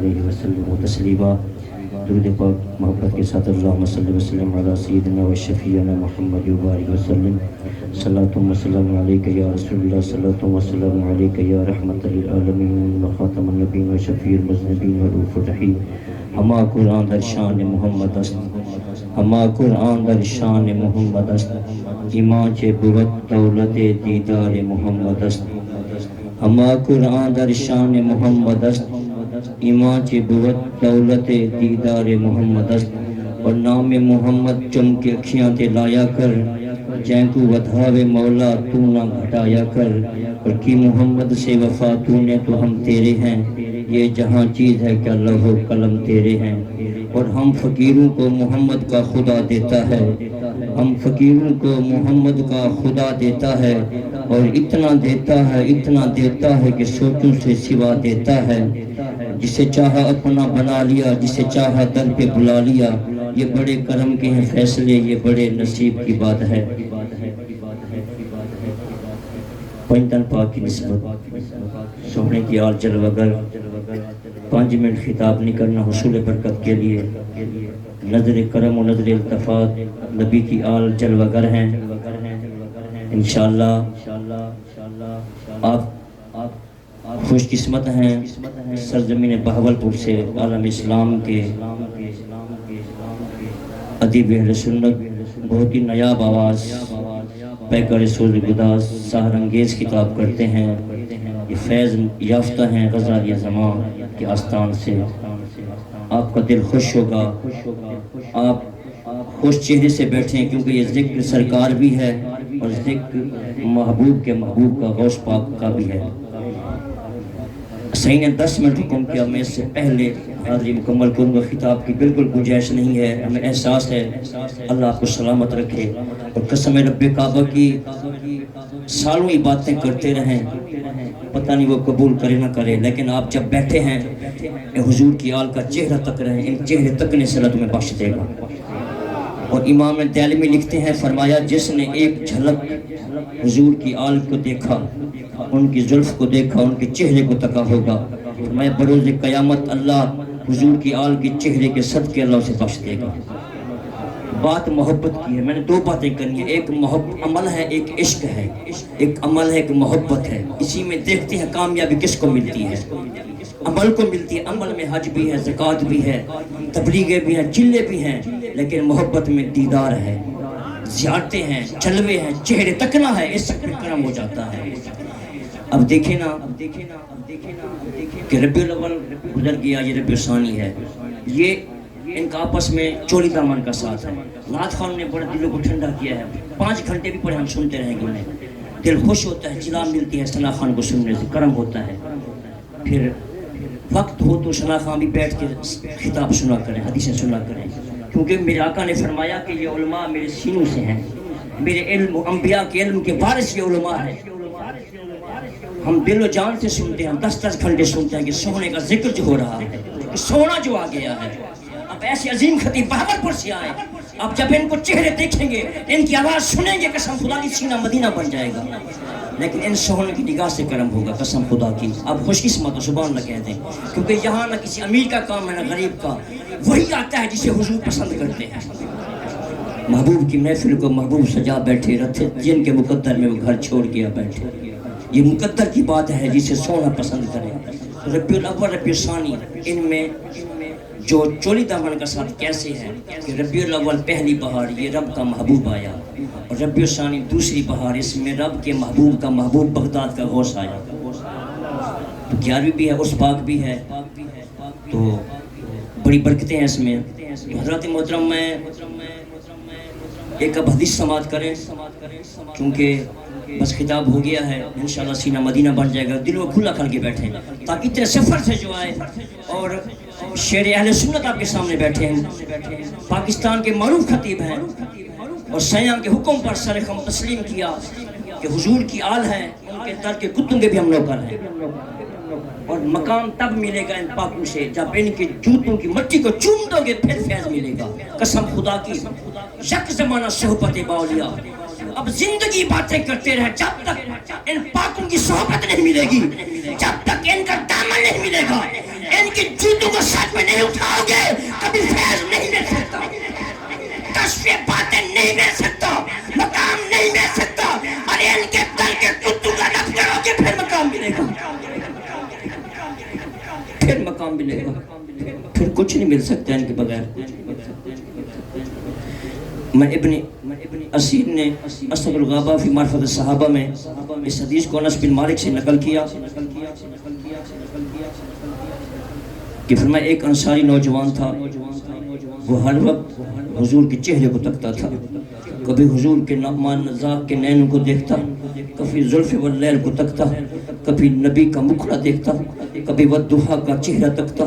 علیہ وسلم تسلیما. درود پاک محبت کے ساتھ اللہم صلی وسلم علی سیدنا و شفیعنا محمد وبارک وسلم. صلاۃ و سلام علیک یا رسول اللہ، صلاۃ و سلام علیک یا رحمت للعالمین و خاتم النبیین و شفیع المذنبین و رؤوف الرحیم. ہما قرآن در شان محمد است، ہما قرآن در شان محمد است، ایمان چه بود دولت دیدار محمد است. ہما قرآن در شان محمد است، ایمان چه بود دولت دیدار محمد است. اور نام محمد چم کے اکھیاں تے لایا کر، جین کو ودھاوے مولا تو نہ گھٹایا کر. اور کی محمد سے وفا تو نے تو ہم تیرے ہیں، یہ جہاں چیز ہے کہ لوح و قلم تیرے ہیں. اور ہم فقیروں کو محمد کا خدا دیتا ہے، ہم فقیروں کو محمد کا خدا دیتا ہے. اور اتنا دیتا ہے کہ سوچوں سے سوا دیتا ہے. جسے چاہا اپنا بنا لیا، جسے چاہا در پہ بلا لیا. یہ بڑے کرم کے ہیں فیصلے، یہ بڑے نصیب کی بات ہے. پنجتن پاک کی نسبت سونے کی آل جلوگر 5 منٹ خطاب نہیں کرنا حصول برکت کے لیے. نظر کرم و نظر التفات نبی کی آل جلوگر ہیں. انشاءاللہ آپ خوش قسمت ہیں سرزمین بہاولپور سے عالم اسلام کے ادیب اہل سنت، بہت ہی نایاب آواز، پیکر سوز گداز، سحر انگیز خطاب کرتے ہیں. یہ فیض یافتہ ہیں غزالیہ زمان کے آستان سے. آپ کا دل خوش ہوگا، آپ خوش چہرے سے بیٹھیں کیونکہ یہ ذکر سرکار بھی ہے اور ذکر محبوب کے محبوب کا غوث پاک کا بھی ہے. صحیح نے 10 منٹ حکم کیا، میں اس سے پہلے حاضری مکمل کروں گا. خطاب کی بالکل گنجائش نہیں ہے، ہمیں احساس ہے. اللہ آپ کو سلامت رکھے اور قسم رب کعبہ کی سالوں ہی باتیں کرتے رہیں، پتہ نہیں وہ قبول کرے نہ کرے، لیکن آپ جب بیٹھے ہیں حضور کی آل کا چہرہ تک رہیں. ان چہرے تکنے سے اللہ تمہیں بخش دے گا. اور امام دہلوی لکھتے ہیں، فرمایا جس نے ایک جھلک حضور کی آل کو دیکھا، ان کی زلف کو دیکھا، ان کے چہرے کو تکا ہوگا. میں بروز قیامت اللہ حضور کی آل کے چہرے کے صدقے اللہ اسے بخش دے گا. بات محبت کی ہے، میں نے 2 باتیں کرنی ہیں. ایک عمل ہے، ایک عشق ہے. ایک عمل ہے، ایک محبت ہے. اسی میں دیکھتے ہیں کامیابی کس کو ملتی ہے. عمل کو ملتی ہے. عمل میں حج بھی ہے، زکوٰۃ بھی ہے، تبلیغیں بھی ہیں، چلے بھی ہیں، لیکن محبت میں دیدار ہے، زیارتیں ہیں، جلوے ہیں، چہرے تکنا ہے، اس سے کرم ہو جاتا ہے. اب دیکھیں نا کہ ربیع الاول گزر گیا، یہ ربیع ثانی ہے. یہ ان کا آپس میں چولی دامن کا ساتھ ہے. نعت خان نے بڑے دلوں کو ٹھنڈا کیا ہے. 5 گھنٹے بھی پڑھے ہم سنتے رہیں گے انہیں. دل خوش ہوتا ہے، جلا ملتی ہے ثنا خان کو سننے سے، کرم ہوتا ہے. پھر وقت ہو تو ثنا خان بھی بیٹھ کے خطاب سنا کریں، حدیثیں سنا کریں، کیونکہ میرے آقا نے فرمایا کہ یہ علماء میرے سینوں سے ہیں. میرے علم انبیاء کے علم کے وارث یہ علماء ہیں. ہم دل و جان سے سنتے ہیں، ہم 10 گھنٹے سنتے ہیں کہ سونے کا ذکر جو ہو رہا ہے، کہ سونا جو آ گیا ہے. اب ایسے عظیم خطیب بہاولپور سے آئے، اب جب ان کو چہرے دیکھیں گے، ان کی آواز سنیں گے، قسم خدا کی سینہ مدینہ بن جائے گا. لیکن ان سونے کی نگاہ سے کرم ہوگا، قسم خدا کی. اب خوش قسمت ہو، سبحان اللہ کہہ دیں، کیونکہ یہاں نہ کسی امیر کا کام ہے نہ غریب کا. وہی آتا ہے جسے حضور پسند کرتے ہیں. محبوب کی محفل کو محبوب سجا بیٹھے رتھے، جن کے مقدر میں وہ گھر چھوڑ گیا بیٹھے. یہ مقدر کی بات ہے جسے سونا پسند کرے. ربیع الاول ربیع ثانی، ان میں جو چولی دامن کا ساتھ کیسے ہے کہ ربیع الاول پہلی بہار یہ رب کا محبوب آیا، اور ربیع ثانی دوسری بہار، اس میں رب کے محبوب کا محبوب بغداد کا غوث آیا. تو 11ویں بھی ہے، عرس پاک بھی ہے، تو بڑی برکتیں ہیں اس میں. حضرات محترم میں ایک اب حدیث سماعت کریں، کیونکہ بس خطاب ہو گیا ہے. انشاءاللہ سینہ مدینہ بن جائے گا. دل کو کھلا کر کے بیٹھیں تاکہ اتنے سفر سے جو آئے اور شیر اہل سنت آپ کے سامنے بیٹھے ہیں. پاکستان کے معروف خطیب ہیں اور سیاں کے حکم پر سر خم تسلیم کیا کہ حضور کی آل ہے، ان کے در کے کتوں کے بھی ہم نوکر ہیں. اور مقام تب ملے گا ان پاکوں سے جب ان کے جوتوں کی مٹی کو چوم دو گے، پھر فیض ملے گا. قسم خدا کی، یک زمانہ صحبت باولیاء. اب زندگی باتیں کرتے رہے جب تک ان پاکوں کی صحبت نہیں ملے گی، جب تک ان کا دامن نہیں ملے گا، ان کی جوتوں کو ساتھ میں نہیں اٹھاؤ گے، کبھی فیض نہیں مل سکتا، کشف باطن نہیں مل سکتا، مقام نہیں مل سکتا، اور ان کے تن کے کتوں کا رب کرو گے پھر مقام ملے گا، پھر مقام ملے گا، پھر کچھ نہیں مل سکتا ان کے بغیر۔ میں ابن اسیر نے اسد الغابہ فی معرفت الصحابہ میں اس حدیث کو انس بن مالک سے نقل کیا کہ فرمایا ایک انصاری نوجوان تھا، وہ ہر وقت حضور کے چہرے کو تکتا تھا، کبھی حضور کے ناذاق کے نینوں کو دیکھتا، کبھی زلف واللیل کو تکتا، کبھی نبی کا مکھڑا دیکھتا، کبھی والضحیٰ کا چہرہ تکتا،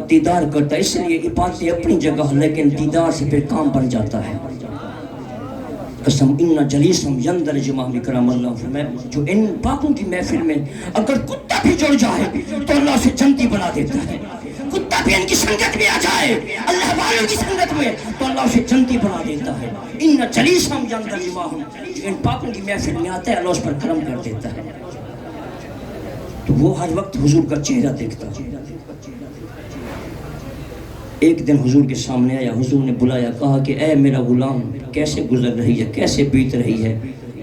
دیدار کرتا۔ اس لیے عبادتیں اپنی جگہ لیکن دیدار سے پھر کام بن جاتا ہے۔ قسم ان جلیسم یندرج مع کرام اللہ، فرمایا جو ان پاکوں کی محفل میں اگر کتا بھی جڑ جائے تو اللہ اسے جنتی بنا دیتا ہے، کتا بھی ان کی سنگت میں آ جائے اللہ والوں کی سنگت میں تو اللہ اسے جنتی بنا دیتا ہے۔ ان جلیسم یندرج معہم، جو ان پاکوں کی محفل میں آتا ہے اللہ اس پر کرم کر دیتا ہے۔ تو وہ ہر وقت حضور کا چہرہ دیکھتا۔ ایک دن حضور کے سامنے آیا، حضور نے بلایا، کہا کہ اے میرا غلام کیسے گزر رہی ہے، کیسے بیت رہی ہے؟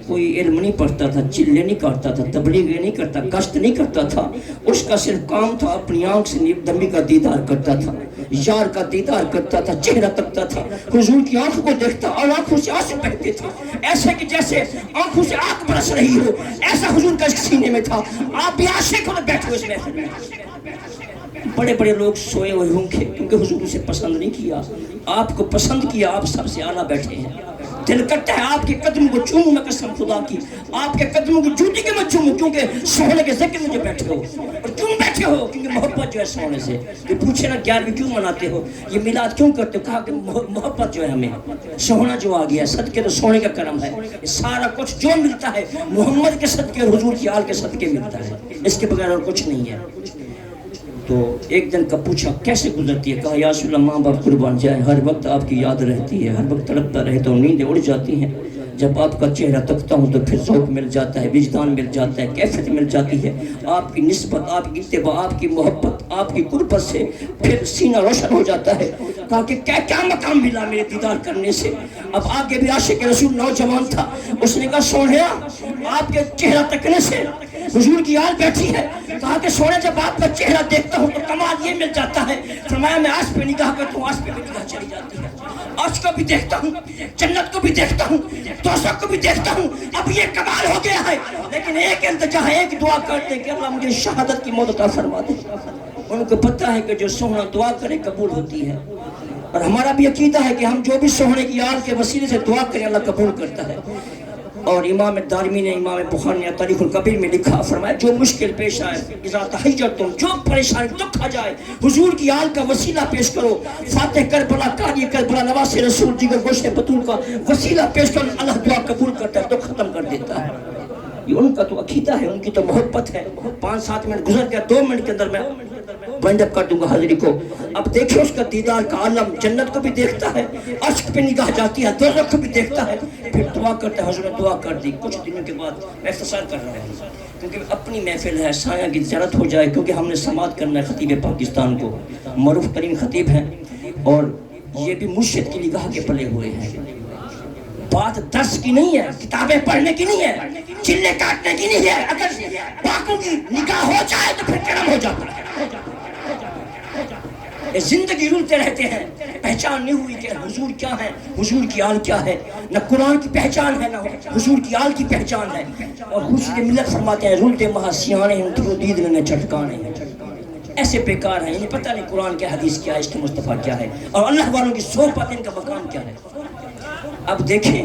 کوئی علم نہیں پڑھتا تھا، چلے نہیں کرتا تھا، تبلیغ نہیں کرتا، گشت نہیں کرتا تھا، اس کا صرف کام تھا اپنی آنکھ سے نبی کا دیدار کرتا تھا، یار کا دیدار کرتا تھا، چہرہ تکتا تھا، حضور کی آنکھوں کو دیکھتا اور آنکھوں سے آنسو بہتے تھے، ایسے کہ جیسے آنکھوں سے آنکھ برس رہی ہو، ایسا حضور کا سینے میں تھا۔ آپ بھی عاشق ہو بیٹھے ہو اس محفل میں۔ بڑے بڑے لوگ سوئے ہوئے ہوں گے کیونکہ حضور اسے پسند نہیں کیا، آپ کو پسند کیا، آپ سب سے اعلیٰ بیٹھے ہیں۔ دل کرتا ہے آپ کے قدم کو چوموں، میں قسم خدا کی آپ کے قدموں کی جوتی کے میں چوموں، کیونکہ سونے کے ذکر میں جو بیٹھے ہو۔ اور کیوں بیٹھے ہو؟ کیونکہ محبت جو ہے سونے سے۔ یہ پوچھے نا 11ویں کیوں مناتے ہو، یہ میلاد کیوں کرتے ہو؟ کہا کہ محبت جو ہے ہمیں، سونا جو آ گیا، صدقے تو سونے کا کرم ہے، یہ سارا کچھ جو ملتا ہے محمد کے صدقے اور حضور کی آل کے صدقے ملتا ہے، اس کے بغیر اور کچھ نہیں ہے۔ تو ایک دن کا پوچھا کیسے گزرتی ہے؟ کہا یا رسول اللہ ماں باپ قربان جائے، ہر وقت آپ کی یاد رہتی ہے، ہر وقت تڑپتا رہتا ہوں، نیندیں اڑ جاتی ہیں، جب آپ کا چہرہ تکتا ہوں تو پھر ذوق مل جاتا ہے، وجدان مل جاتا ہے، کیفیت مل جاتی ہے، آپ کی نسبت، آپ کی اتباع، آپ کی محبت، آپ کی قربت سے پھر سینہ روشن ہو جاتا ہے۔ کہا کہ کیا مقام ملا میرے دیدار کرنے سے؟ اب آگے بھی عاشق رسول نوجوان تھا، اس نے کہا سونیا آپ کے چہرہ تکنے سے حضور کی آل بیٹھی ہے۔ کہا کہ سونے جب آپ کا چہرہ دیکھتا ہوں تو کمال یہ مل جاتا ہے، فرمایا میں آس پہ نگاہ کرتا ہوں، آس پہ نگاہ چلی جاتی ہے، عرش کو بھی دیکھتا ہوں، جنت کو بھی دیکھتا ہوں، دوزخ کو بھی دیکھتا ہوں، اب یہ کمال ہو گیا ہے۔ لیکن ایک التجا ہے، ایک دعا کرتے کہ اللہ مجھے شہادت کی موت عطا فرما دے۔ ان کو پتہ ہے کہ جو سونا دعا کرے قبول ہوتی ہے، اور ہمارا بھی عقیدہ ہے کہ ہم جو بھی سونے کی آل کے وسیلے سے دعا کریں اللہ قبول کرتا ہے۔ اور امام دارمی نے، امام بخاری نے تاریخ الکبیر میں لکھا، فرمایا جو مشکل پیش آئے، اذا تحیرتم، جو پریشانی دکھ آ جائے، حضور کی آل کا وسیلہ پیش کرو، فاتح کربلا، قاری کربلا، نواس رسول، جگر گوشت بطول کا وسیلہ پیش کرو، اللہ دعا قبول کرتا ہے، دکھ ختم کر دیتا ہے۔ یہ ان کا تو عقیدہ ہے، ان کی تو محبت ہے۔ 5-7 منٹ گزر گیا، 2 منٹ کے اندر میں بند اپ کر دوں گا حاضری کو۔ اب دیکھیں اس کا دیدار کا عالم، جنت کو بھی دیکھتا ہے، عرش پہ نگاہ جاتی ہے، دوزخ کو بھی دیکھتا ہے، پھر دعا کرتا ہے۔ حضور نے دعا کر دی۔ کچھ دنوں کے بعد میں اختصار کر رہا ہوں کیونکہ اپنی محفل ہے، سایہ کی زیارت ہو جائے، کیونکہ ہم نے سماعت کرنا ہے خطیب پاکستان کو، معروف ترین خطیب ہیں، اور یہ بھی مرشد کی نگاہ کے پلے ہوئے ہیں۔ بات درس کی نہیں ہے، کتابیں پڑھنے کی نہیں ہے، چلے کاٹنے کی نہیں ہے، اگر پاکوں کی نگاہ ہو جائے تو پھر کرم ہو جاتا ہے۔ زندگی رولتے رہتے ہیں، پہچان نہیں ہوئی کہ حضور کیا ہے، حضور کی آل کیا ہے، نہ قرآن کی پہچان ہے، نہ حضور کی آل کی پہچان ہے۔ اور حسن ملت فرماتے ہیں رولتے مہا سیانے ہیں، تو دید نے چٹکانے ہیں، ایسے بیکار ہیں، انہیں پتہ نہیں قرآن کیا، حدیث کیا، عشق مصطفیٰ کیا ہے، اور اللہ والوں کی صحبت ان کا مقام کیا ہے۔ اب دیکھیں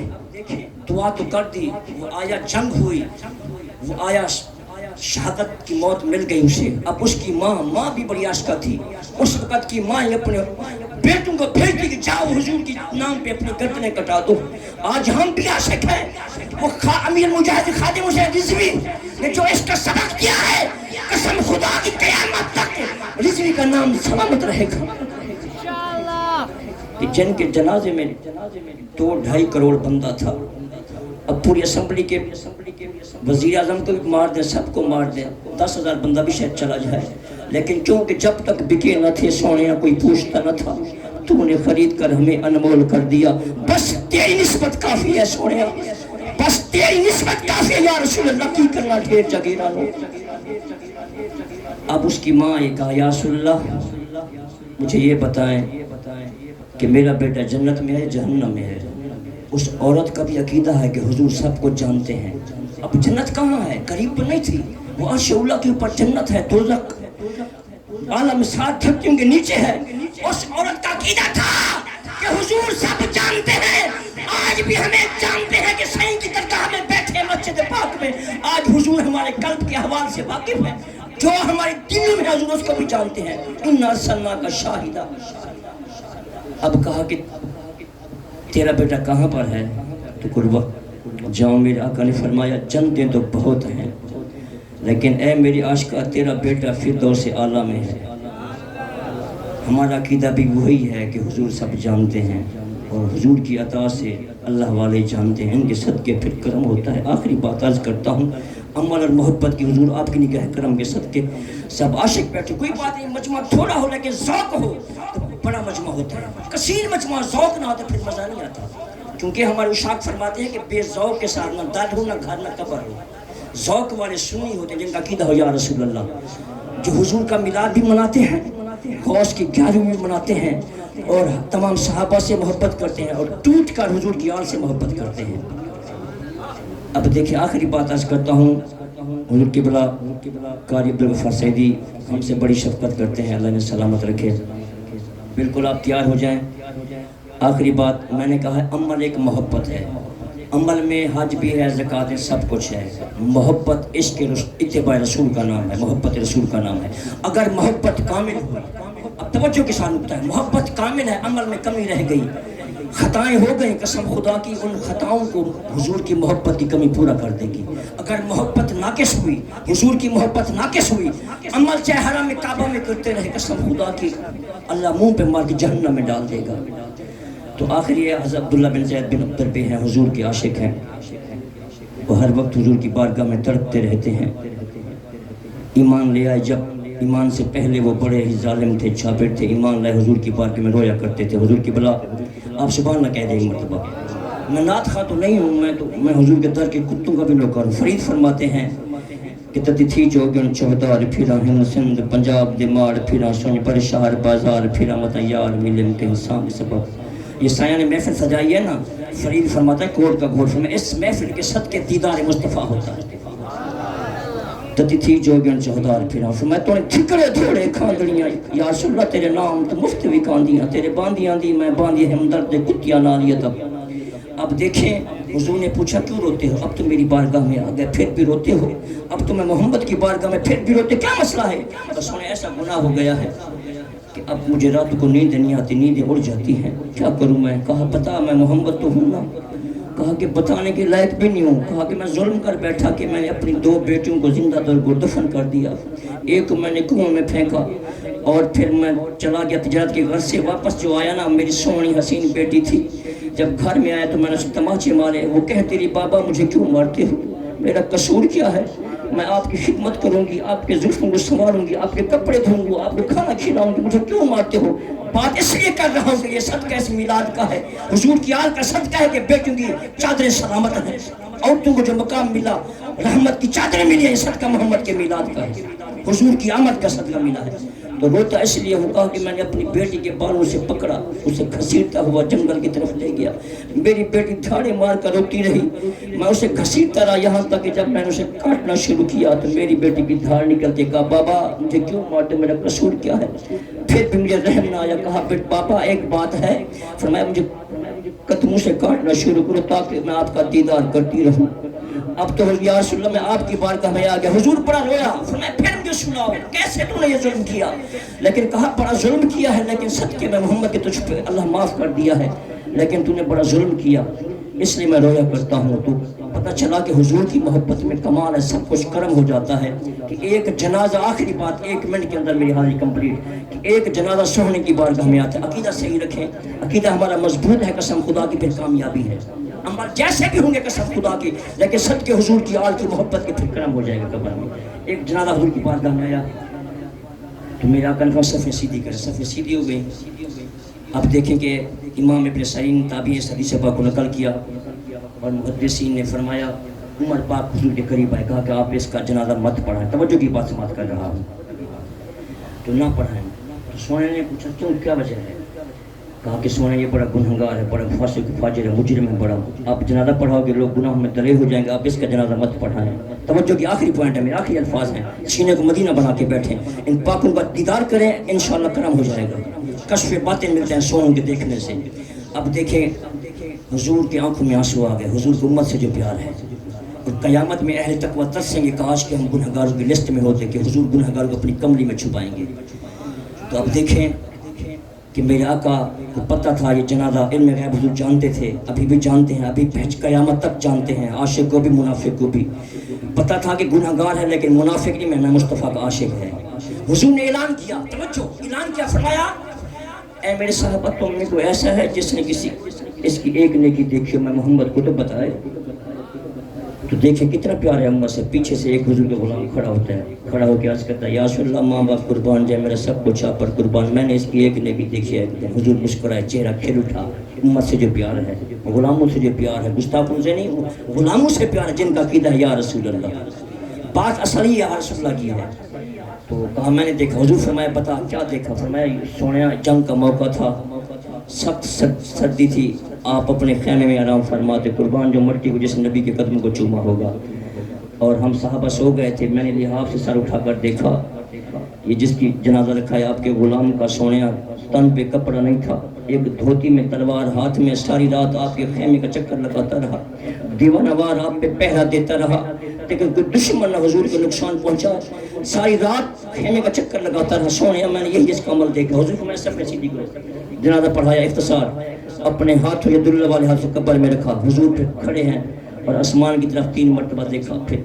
دعا تو کر دی، وہ آیا جنگ ہوئی، وہ آیا شہادت کی موت مل گئی اسے۔ اب اس کی ماں بھی بڑی عاشقہ تھی، اس وقت کی ماں اپنے بیٹوں کو بھیج دی کہ جاؤ حضور کی نام پہ اپنی گردنیں کٹا دو۔ آج ہم بھی عاشق ہیں، وہ امیر مجاہد خادم حسین رضوی نے جو اس کا سبق دیا ہے، قسم خدا کی قیامت تک رضوی کا نام سلامت رہے گا۔ کہ جن کے جنازے میں 2-2.5 کروڑ بندہ تھا، اب پوری اسمبلی کے وزیر اعظم کو بھی مار دیں، سب کو مار دیں، 10,000 بندہ بھی شاید چلا جائے، لیکن کیونکہ جب تک بکے نہ تھے سونے کوئی پوچھتا نہ تھا، تو نے خرید کر ہمیں انمول کر دیا، بس تیری نسبت کافی ہے سونے، بس تیری نسبت کافی ہے یا رسول اللہ، کی کرنا ڈھیر جگیرہ لو۔ اب اس کی ماں یہ کہا یا رسول اللہ مجھے یہ بتائیں کہ میرا بیٹا جنت میں ہے جہنم میں ہے۔ اس عورت کا بھی عقیدہ ہے کہ حضور سب کو جانتے ہیں، اب جنت کہاں ہے؟ قریب تو نہیں تھی، وہ عرش اولیٰ کے اوپر جنت ہے، دوزخ عالم 7 دھرتیوں کے نیچے ہے۔ اس عورت کا عقیدہ تھا کہ حضور سب جانتے ہیں، آج بھی ہمیں جانتے ہیں کہ صحیح کی درگاہ میں بیٹھے مسجد پاک میں، آج حضور ہمارے قلب کے احوال سے واقف ہے، جو ہمارے دلوں میں حضور اس کو بھی جانتے ہیں۔ اِنَّا أَرْسَلْنَاكَ شَاهِدًا۔ اب کہا کہ تیرا بیٹا کہاں پر ہے؟ تو قربہ جاؤ، میرے آقا نے فرمایا جنتیں تو بہت ہیں، لیکن اے میری عاشقہ تیرا بیٹا فردوس اعلیٰ میں ہے۔ ہمارا عقیدہ بھی وہی ہے کہ حضور سب جانتے ہیں، اور حضور کی عطا سے اللہ والے جانتے ہیں، ان کے صدقے پھر کرم ہوتا ہے۔ آخری بات عرض کرتا ہوں، عمل اور محبت کی، حضور آپ کی نگاہ کرم کے صدقے سب عاشق بیٹھے، کوئی بات نہیں، مجمع تھوڑا ہو لیکن ذوق ہو تو بڑا مجمع ہوتا ہے، کثیر مجمع ذوق نہ ہو تو پھر مزہ نہیں آتا، کیونکہ ہمارے اشاق فرماتے ہیں کہ بے ذوق کے ساتھ نہ دل ہو نہ گھر نہ قبر ہو۔ ذوق والے سنی ہوتے ہیں جن کا عقیدہ ہو یا رسول اللہ، جو حضور کا میلاد بھی مناتے ہیں، غوث کی 11ویں بھی مناتے ہیں، اور تمام صحابہ سے محبت کرتے ہیں، اور ٹوٹ کر حضور کی آل سے محبت کرتے ہیں۔ اب دیکھیں آخری بات عرض کرتا ہوں، حضور قبلہ قاری عبدالغفار سعیدی ہم سے بڑی شفقت کرتے ہیں، اللہ نے سلامت رکھے، بالکل آپ تیار ہو جائیں۔ آخری بات میں نے کہا ہے عمل ایک محبت ہے، عمل میں حج بھی ہے، زکوٰۃ ہے، سب کچھ ہے، محبت عشق اتباع رسول کا نام ہے، محبت رسول کا نام ہے۔ اگر محبت کامل ہو، اب توجہ کے ساتھ نکتہ ہے، محبت کامل ہے، عمل میں کمی رہ گئی، خطائیں ہو گئیں، قسم خدا کی ان خطاؤں کو حضور کی محبت کی کمی پورا کر دے گی۔ اگر محبت ناقص ہوئی، حضور کی محبت ناقص ہوئی، عمل چاہے حرم کعبہ میں کرتے رہے، قسم خدا کی اللہ منہ پہ مار کے جہنم میں ڈال دے گا۔ تو آخری ہے حضرت عبداللہ بن زید بن عبدر پہ ہیں، حضور کے عاشق ہیں، وہ ہر وقت حضور کی بارگاہ میں تڑپتے رہتے ہیں۔ ایمان لے آئے، جب ایمان سے پہلے وہ بڑے ہی ظالم تھے، چھاپڑ تھے، ایمان لائے حضور کی بارگاہ میں رویا کرتے تھے۔ حضور کی بلا آپ سبحان اللہ کہہ دیں ایک مرتبہ، میں نعت خواہ تو نہیں ہوں، میں حضور کے در کے کتوں کا بھی نوکر ہوں۔ فرید فرماتے ہیں کہ تتی تھی چوگن چوہدار پھرا ہند سندھ پنجاب دے ماڑ پھرا سنج پر شہر بازار پھرا متا یار ملن کے حسام سبب۔ یہ سایہ نے محفل سجائی ہے نا، فرید فرماتا ہے کوٹ کا گھوڑ فرمایا اس محفل کے صدقے دیدار مصطفیٰ ہوتا ہے۔ تتی تھی جوگن چوہدار پھرا فرمایا تو نے ٹھکڑے دھوڑے کھاندڑیاں، یا رسول اللہ تیرے نام تو مفت بھی کاندیاں، تیرے باندیاں دی میں باندی ہمدرد کتیاں نالیت۔ اب دیکھیں حضور نے پوچھا کیوں روتے ہو؟ اب تو میری بارگاہ میں آ گئے پھر بھی روتے ہو، اب تو میں محمد کی بارگاہ میں پھر بھی روتے، کیا مسئلہ ہے؟ بس انہیں ایسا گناہ ہو گیا ہے کہ اب مجھے رات کو نیند نہیں آتی، نیندیں اڑ جاتی ہیں، کیا کروں میں؟ کہا پتا میں محمد تو ہوں نا، کہا کہ بتانے کے لائق بھی نہیں ہوں، کہا کہ میں ظلم کر بیٹھا کہ میں نے اپنی 2 بیٹیوں کو زندہ در دفن کر دیا، ایک میں نے کنویں میں پھینکا، اور پھر میں چلا گیا تجارت کے گھر سے، واپس جو آیا نا میری سونی حسین بیٹی تھی، جب گھر میں آیا تو میں نے اسے تماچے مارے، وہ کہتی رہی بابا مجھے کیوں مارتے ہو، میرا قصور کیا ہے؟ میں آپ کی خدمت کروں گی، آپ کے زلفوں کو سنواروں گی، آپ کے کپڑے دھوں گی، آپ کو کھانا کھلاؤں گی، مجھے کیوں مارتے ہو؟ بات اس لیے کر رہا ہوں کہ یہ صدقہ اس میلاد کا ہے، حضور کی آل کا صدقہ ہے کہ بیٹیوں کی چادریں سلامت ہیں، عورتوں کو جو مقام ملا، رحمت کی چادریں ملی ہیں، یہ صدقہ محمد کے میلاد کا ہے، حضور کی آمد کا صدقہ ملا ہے۔ تو روتا اس لیے ہوں، کہا کہ میں نے اپنی بیٹی کے بالوں سے پکڑا، اسے گھسیٹتا ہوا جنگل کی طرف لے گیا، میری بیٹی دھاڑے مار کر روتی رہی، میں اسے گھسیٹتا رہا یہاں تک کہ جب میں نے اسے کاٹنا شروع کیا تو میری بیٹی کی دھاڑ نکلتے، کہا بابا مجھے کیوں مارتے، میرا قصور کیا ہے؟ پھر بھی مجھے رحم نہ آیا، کہا بیٹ بابا ایک بات ہے، فرمایا مجھے قدموں سے کاٹنا شروع کرو تاکہ میں آپ کا دیدار کرتی رہوں۔ اب تو یا رسول اللہ میں آپ کی بارگاہ میں آ گیا، حضور بڑا رویا، فرمایا پھر مجھے سناؤ کیسے تو نے یہ ظلم کیا؟ لیکن کہا بڑا ظلم کیا ہے، لیکن صدقے میں محمد کے تجھ پہ اللہ معاف کر دیا ہے، لیکن تو نے بڑا ظلم کیا اس لیے میں رویا کرتا ہوں۔ تو پتہ چلا کہ حضور کی محبت میں کمال ہے، سب کچھ کرم ہو جاتا ہے کہ ایک جنازہ، آخری بات 1 منٹ کے اندر میری حاضری کمپلیٹ، کہ ایک جنازہ سونے کی بارگاہ میں آتا ہے۔ عقیدہ صحیح رکھیں، عقیدہ ہمارا مضبوط ہے، قسم خدا کی پھر کامیابی ہے۔ عمل جیسے بھی ہوں گے قسم خدا کی، لیکن صدقے حضور کی آل کی محبت کے پھر کرم ہو جائے گا قبر میں۔ ایک جنازہ حضور کی بارگاہ میں آیا تو میرے آقا نے کہا صفیں سیدھی کر، صفیں سیدھی ہو گئی۔ اب دیکھیں کہ امام ابن سعید تابعی اس حدیث پاک کو نقل کیا اور محدثین نے فرمایا، عمر پاک حضور کے قریب آئے، کہا کہ آپ اس کا جنازہ مت پڑھائیں، توجہ کی بات سماعت کر رہا ہوں، تو نہ پڑھائیں۔ تو سونے نے پوچھا کیوں، کیا وجہ ہے؟ کہا کہ سونے یہ بڑا گنہگار ہے، بڑا فاسق فاجر ہے، مجرم ہے بڑا، آپ جنازہ پڑھاؤ گے لوگ گناہوں میں تلے ہو جائیں گے، آپ اس کا جنازہ مت پڑھائیں۔ توجہ کی آخری پوائنٹ ہے، میرے آخری الفاظ ہیں، سینے کو مدینہ بنا کے بیٹھیں، ان پاکوں کا دیدار کریں، انشاءاللہ کرم ہو جائے گا، کشف باتیں ملتے ہیں سونوں کے دیکھنے سے۔ اب دیکھیں حضور کی آنکھوں میں آنسو آ گئے، حضور کی امت سے جو پیار ہے، اور قیامت میں اہل تقویٰ ترسیں گے کاش کہ ہم گنہگاروں کی لسٹ میں ہوتے کہ حضور گنہگاروں کو اپنی کملی میں چھپائیں گے۔ تو اب دیکھیں کہ میرے آقا کو پتہ تھا یہ جنازہ، علم غیب حضور جانتے تھے، ابھی بھی جانتے ہیں، ابھی قیامت تک جانتے ہیں، عاشق کو بھی منافق کو بھی پتہ تھا کہ گنہگار ہے، لیکن منافق نہیں، میں مصطفیٰ کا عاشق ہے۔ حضور نے اعلان کیا، توجہ، اعلان کیا، فرمایا اے میرے صحابہ تم میں کوئی ایسا ہے جس نے کسی اس کی ایک نیکی دیکھی میں محمد کو تو بتائے۔ تو دیکھیں کتنا پیار ہے امت سے، پیچھے سے ایک حضور کے غلام کھڑا ہوتا ہے، کھڑا ہو کے عرض کرتا ہے یا رسول اللہ ماں باپ قربان جائے، میرا سب کچھ آپ پر قربان، میں نے اس کی ایک نیکی دیکھی ہے۔ حضور مسکرائے، چہرہ کھل اٹھا، امت سے جو پیار ہے، غلاموں سے جو پیار ہے، گستاخوں سے نہیں، غلاموں سے پیار ہے جن کا عقیدہ ہے یا رسول اللہ، بات اصل ہی یا رسول اللہ کی ہے۔ تو کہا میں نے دیکھا، حضور فرمایا بتا کیا دیکھا؟ فرمایا سونے جنگ کا موقع تھا، سخت سردی تھی، آپ اپنے خیمے میں آرام فرماتے، قربان جو مرٹی کو جس نبی کے قدم کو چوما ہوگا، اور ہم صحابہ سو گئے تھے، میں نے لحاف سے سر اٹھا کر دیکھا، یہ جس کی جنازہ رکھا ہے آپ کے غلام کا، سونیا تن پہ کپڑا نہیں تھا، ایک دھوتی میں تلوار ہاتھ میں، ساری رات آپ کے خیمے کا چکر لگاتا رہا، دیوانہ وار آپ پہ پہرا دیتا رہا، لیکن کوئی دشمن نہ حضور کو نقصان پہنچا، ساری رات خیمے کا چکر لگاتا رہا، سونیا میں نے یہی اس کا عمل دیکھا۔ حضور کو میں صفحے سیدھی کرو، جنازہ پڑھایا، اختصار، اپنے ہاتھوں ید اللہ والے ہاتھ سے قبر میں رکھا، حضور پہ کھڑے ہیں اور آسمان کی طرف 3 مرتبہ دیکھا، پھر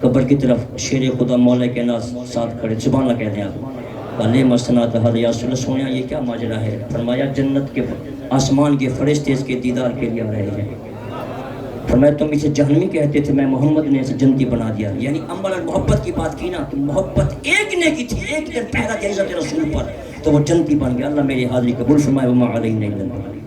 قبر کی طرف، شیر خدا مولا کے ناز ساتھ کھڑے، سبحان اللہ کہہ دیں آپ، علیہ مسنات حد یا رسول اللہ، سویا یہ کیا ماجرا ہے؟ فرمایا جنت کے آسمان کے فرشتے اس کے دیدار کے لیے آ رہے ہیں۔ فرمایا تم اسے جہنمی کہتے تھے، میں محمد نے اسے جنتی بنا دیا۔ یعنی عمل اور محبت کی بات کی نا، تو محبت ایک نے کی تھی، ایک دن پہلا دیا عزت رسول پر، تو وہ جنتی بن گیا۔ اللہ میری حاضری قبول فرمائے، وما علینا الا البلاغ۔